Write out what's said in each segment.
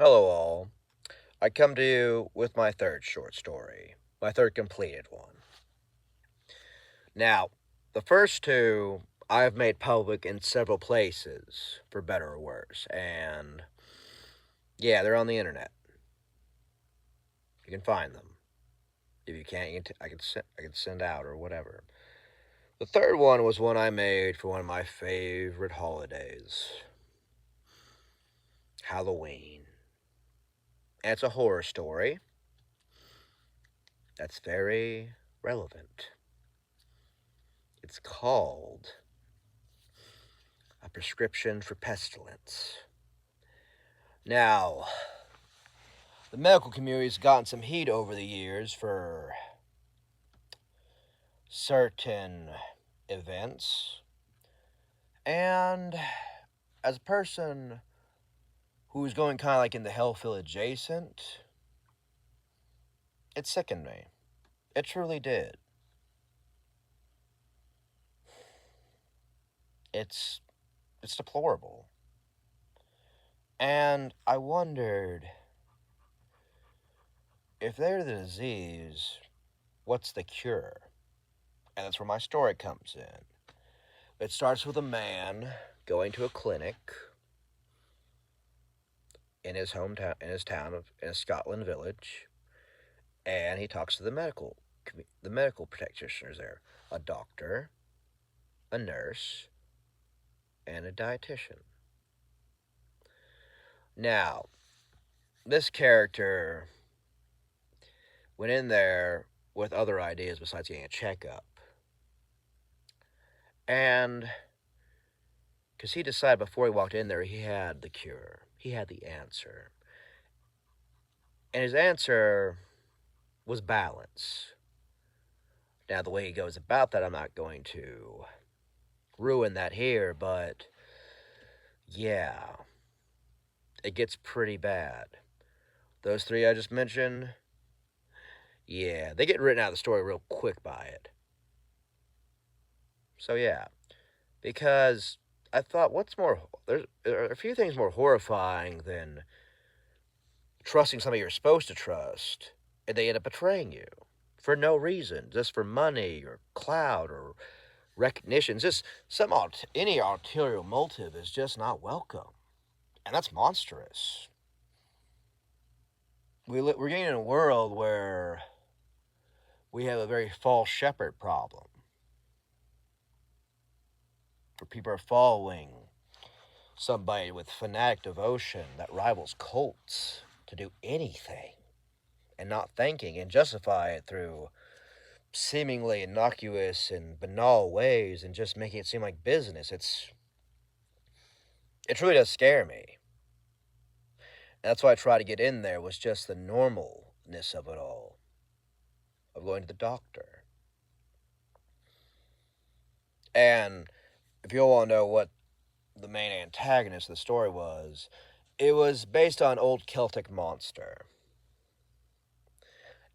Hello, all. I come to you with my third short story, my third completed one. Now, the first two I've made public in several places, for better or worse, and yeah, they're on the internet. You can find them. If you can't, I can send out or whatever. The third one was one I made for one of my favorite holidays, Halloween. And it's a horror story that's very relevant. It's called A Prescription for Pestilence. Now, the medical community's gotten some heat over the years for certain events, and as a person who's going kind of like in the Hellfield adjacent, it sickened me. It truly did. It's it's deplorable. And I wondered, if they're the disease, what's the cure? And that's where my story comes in. It starts with a man going to a clinic in his hometown, in his Scotland village, and he talks to the medical practitioners there, a doctor, a nurse, and a dietitian. Now, this character went in there with other ideas besides getting a checkup, and because he decided before he walked in there he had the cure, he had the answer, and his answer was balance. Now, the way he goes about that, I'm not going to ruin that here, but yeah, it gets pretty bad. Those three I just mentioned, yeah, they get written out of the story real quick by it. So yeah, because I thought, there are a few things more horrifying than trusting somebody you're supposed to trust, and they end up betraying you for no reason, just for money or clout or recognition. Just any ulterior motive is just not welcome, and that's monstrous. We're getting in a world where we have a very false shepherd problem, where people are following somebody with fanatic devotion that rivals cults to do anything and not thinking and justify it through seemingly innocuous and banal ways and just making it seem like business. It really does scare me. And that's why I try to get in there, was just the normalness of it all, of going to the doctor. And if you all want to know what the main antagonist of the story was, it was based on old Celtic monster.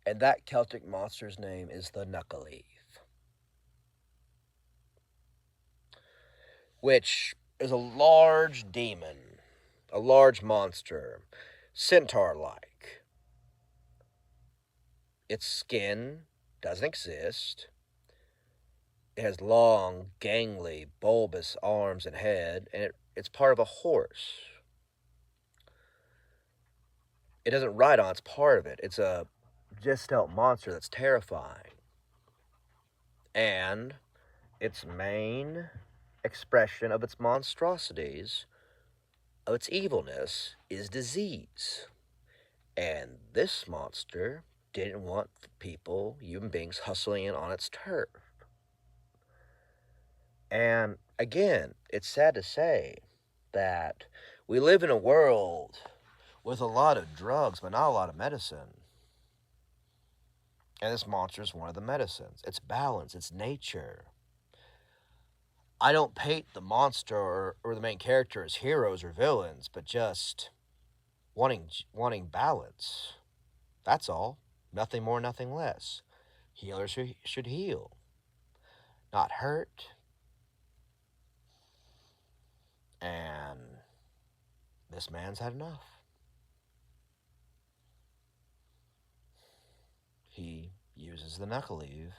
And that Celtic monster's name is the Knuckleaf, which is a large demon, a large monster, centaur-like. Its skin doesn't exist. It has long, gangly, bulbous arms and head, and it's part of a horse. It doesn't ride on, it's part of it. It's a gestalt monster that's terrifying. And its main expression of its monstrosities, of its evilness, is disease. And this monster didn't want human beings, hustling in on its turf. And again, it's sad to say that we live in a world with a lot of drugs, but not a lot of medicine. And this monster is one of the medicines. It's balance, it's nature. I don't paint the monster or the main character as heroes or villains, but just wanting balance. That's all. Nothing more, nothing less. Healers should heal, not hurt. And this man's had enough. he uses the knuckle leaf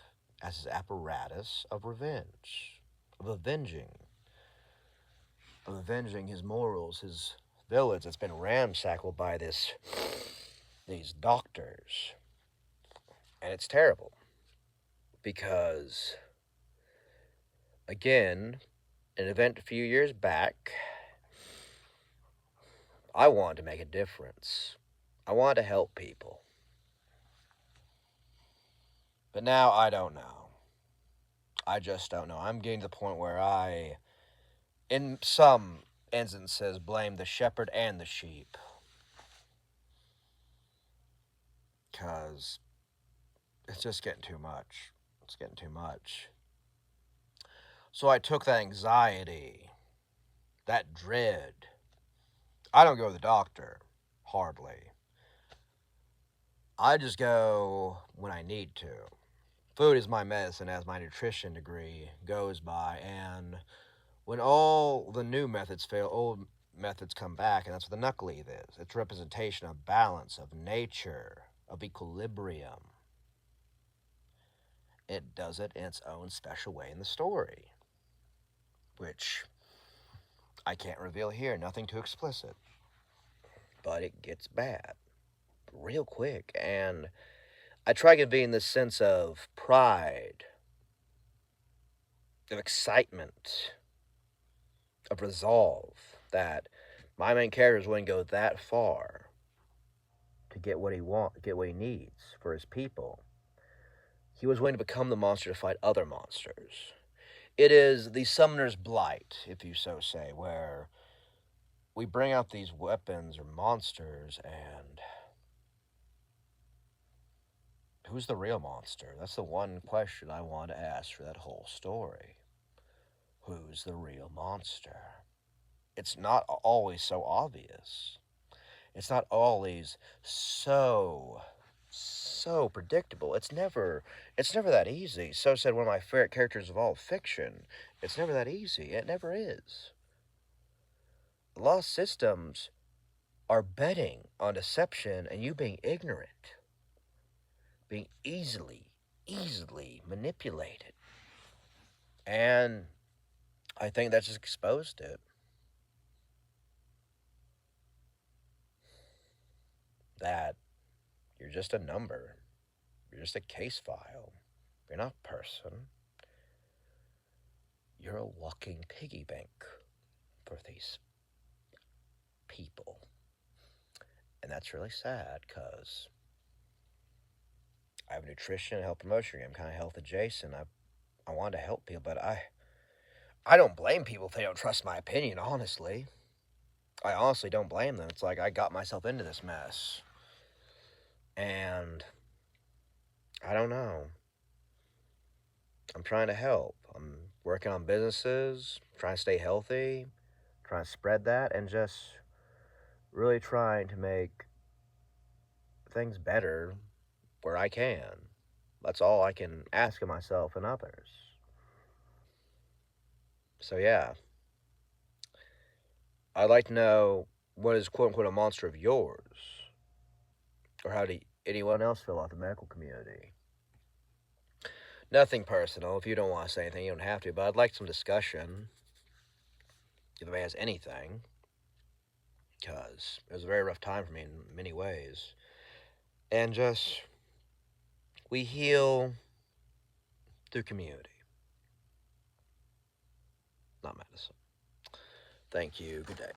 as his apparatus of revenge, of avenging his morals, his village that's been ramsackled by these doctors. And it's terrible because, again, an event a few years back, I wanted to make a difference. I wanted to help people. But now I don't know. I just don't know. I'm getting to the point where I, in some instances, blame the shepherd and the sheep. Because it's just getting too much. It's getting too much. So I took that anxiety, that dread. I don't go to the doctor, hardly. I just go when I need to. Food is my medicine, as my nutrition degree goes by, and when all the new methods fail, old methods come back, and that's what the knuckle leaf is. It's a representation of balance, of nature, of equilibrium. It does it in its own special way in the story, which I can't reveal here, nothing too explicit. But it gets bad real quick, and I try conveying this sense of pride, of excitement, of resolve that my main character wouldn't go that far to get what get what he needs for his people. He was willing to become the monster to fight other monsters. It is the summoner's blight, if you so say, where we bring out these weapons or monsters, and who's the real monster? That's the one question I want to ask for that whole story. Who's the real monster? It's not always so obvious. It's not always so predictable. It's never that easy. So said one of my favorite characters of all fiction. It's never that easy. It never is. Lost systems are betting on deception and you being ignorant, being easily manipulated. And I think that just exposed it. That you're just a number. You're just a case file. You're not a person. You're a walking piggy bank for these people. And that's really sad because I have nutrition and health promotion. I'm kind of health adjacent. I want to help people, but I don't blame people if they don't trust my opinion, honestly. I honestly don't blame them. It's like I got myself into this mess. And I don't know. I'm trying to help. I'm working on businesses, trying to stay healthy, trying to spread that, and just really trying to make things better where I can. That's all I can ask of myself and others. So, yeah, I'd like to know what is quote unquote a monster of yours? Or how do anyone else feel about the medical community? Nothing personal. If you don't want to say anything, you don't have to, but I'd like some discussion. If anybody has anything, because it was a very rough time for me in many ways. And just, we heal through community, not medicine. Thank you. Good day.